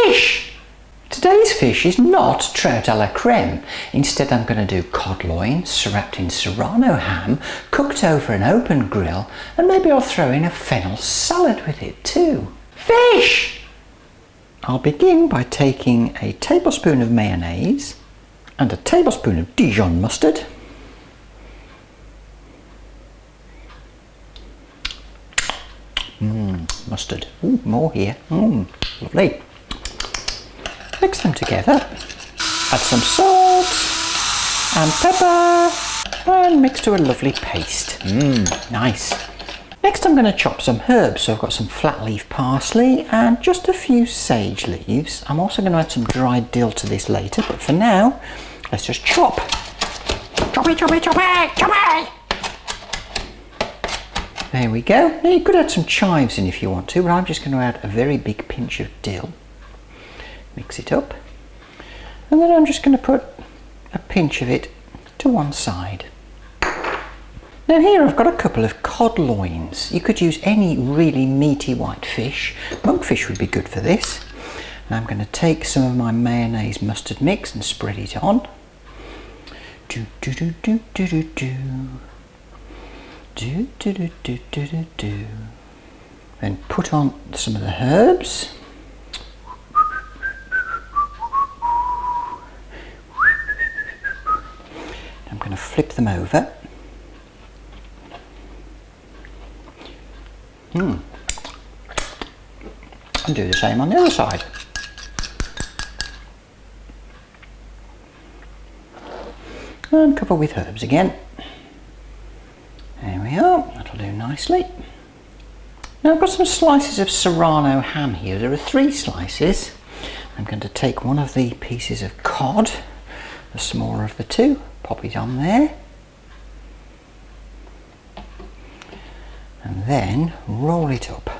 Fish! Today's fish is not trout à la crème. Instead, I'm going to do cod loins wrapped in Serrano ham, cooked over an open grill, and maybe I'll throw in a fennel salad with it too. Fish! I'll begin by taking a tablespoon of mayonnaise and a tablespoon of Dijon mustard. Mustard. Ooh, more here. Lovely. Mix them together. Add some salt and pepper and mix to a lovely paste. Nice. Next I'm going to chop some herbs. So I've got some flat leaf parsley and just a few sage leaves. I'm also going to add some dried dill to this later, but for now, let's just chop. Chop it, chop it, chop it, chop it! There we go. Now you could add some chives in if you want to, but I'm just going to add a very big pinch of dill. Mix it up. And then I'm just going to put a pinch of it to one side. Now here I've got a couple of cod loins. You could use any really meaty white fish. Monkfish would be good for this. And I'm going to take some of my mayonnaise mustard mix and spread it on. Do do do do do do do. Do do do do do do do. Then put on some of the herbs. I'm going to flip them over. And do the same on the other side. And cover with herbs again. There we are, that'll do nicely. Now I've got some slices of Serrano ham here. There are 3 slices. I'm going to take one of the pieces of cod, the smaller of the 2, pop it on there. And then roll it up.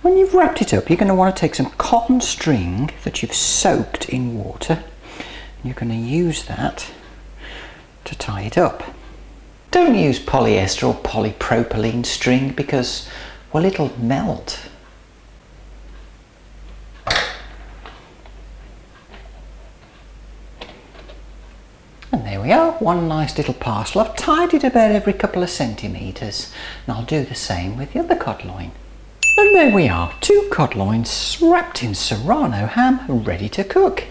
When you've wrapped it up, you're going to want to take some cotton string that you've soaked in water, and you're going to use that to tie it up. Don't use polyester or polypropylene string because, well, it'll melt. And there we are, one nice little parcel. I've tied it about every couple of centimetres, and I'll do the same with the other cod loin. And there we are, 2 cod loins wrapped in Serrano ham, ready to cook.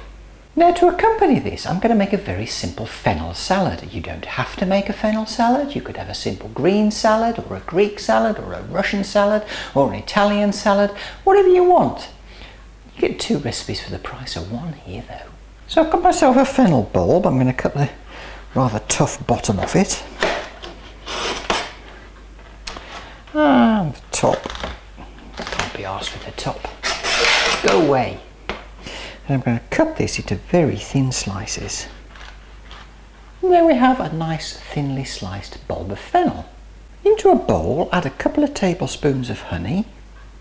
Now to accompany this, I'm going to make a very simple fennel salad. You don't have to make a fennel salad. You could have a simple green salad, or a Greek salad, or a Russian salad, or an Italian salad, whatever you want. You get 2 recipes for the price of 1 here though. So I've got myself a fennel bulb. I'm going to cut the rather tough bottom off it. And the top. Can't be arsed with the top. Go away. And I'm going to cut this into very thin slices. And there we have a nice thinly sliced bulb of fennel. Into a bowl, add a couple of tablespoons of honey,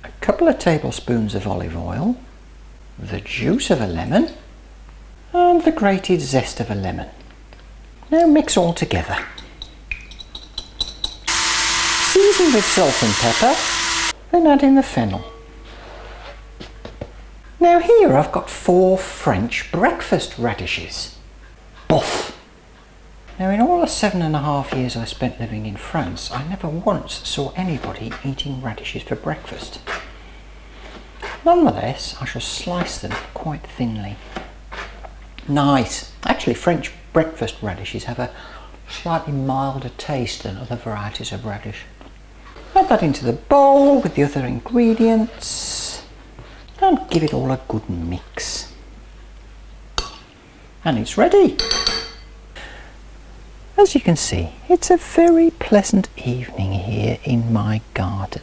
a couple of tablespoons of olive oil, the juice of a lemon, and the grated zest of a lemon. Now mix all together. Season with salt and pepper, then add in the fennel. Now here I've got 4 French breakfast radishes. Boff! Now in all the 7.5 years I spent living in France, I never once saw anybody eating radishes for breakfast. Nonetheless, I shall slice them quite thinly. Nice! Actually, French breakfast radishes have a slightly milder taste than other varieties of radish. Add that into the bowl with the other ingredients and give it all a good mix. And it's ready! As you can see, it's a very pleasant evening here in my garden.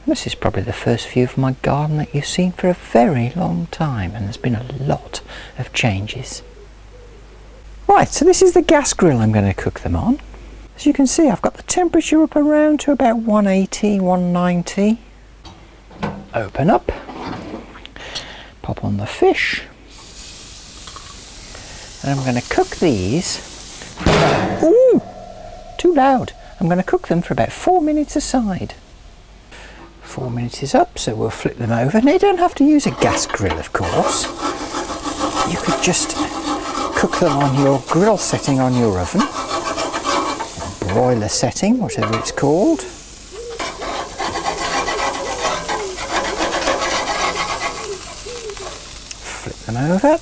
This is probably the first view of my garden that you've seen for a very long time, and there's been a lot of changes. Right, so this is the gas grill I'm going to cook them on. As you can see, I've got the temperature up around to about 180, 190. Open up, pop on the fish, and I'm going to cook these for too loud. I'm going to cook them for about 4 minutes aside. 4 minutes is up, so we'll flip them over. Now you don't have to use a gas grill, of course. You could just cook them on your grill setting on your oven, or broiler setting, whatever it's called. Flip them over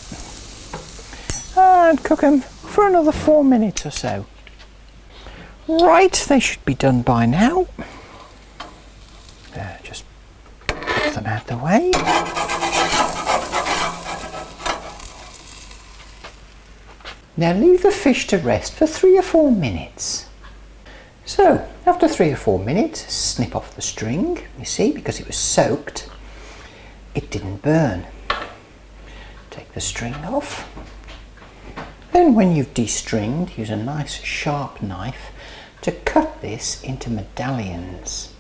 and cook them for another 4 minutes or so. Right, they should be done by now. Just put them out of the way. Now leave the fish to rest for 3 or 4 minutes. So after 3 or 4 minutes, snip off the string. You see, because it was soaked, it didn't burn. Take the string off. Then when you've de-stringed, use a nice sharp knife to cut this into medallions.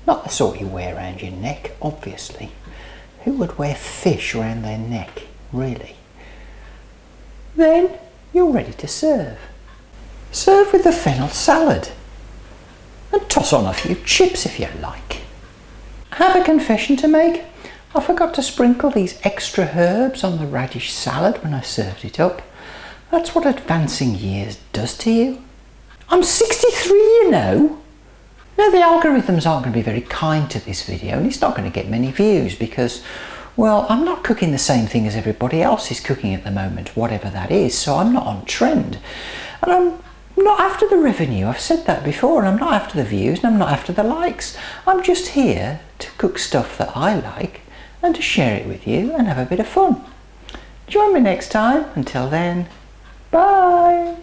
Not the sort you wear around your neck, obviously. Who would wear fish around their neck, really? Then you're ready to serve. Serve with the fennel salad. And toss on a few chips if you like. I have a confession to make. I forgot to sprinkle these extra herbs on the radish salad when I served it up. That's what advancing years does to you. I'm 63, you know. Now the algorithms aren't going to be very kind to this video, and it's not going to get many views because, well, I'm not cooking the same thing as everybody else is cooking at the moment, whatever that is, so I'm not on trend. And I'm not after the revenue, I've said that before, and I'm not after the views, and I'm not after the likes. I'm just here to cook stuff that I like and to share it with you and have a bit of fun. Join me next time. Until then, bye!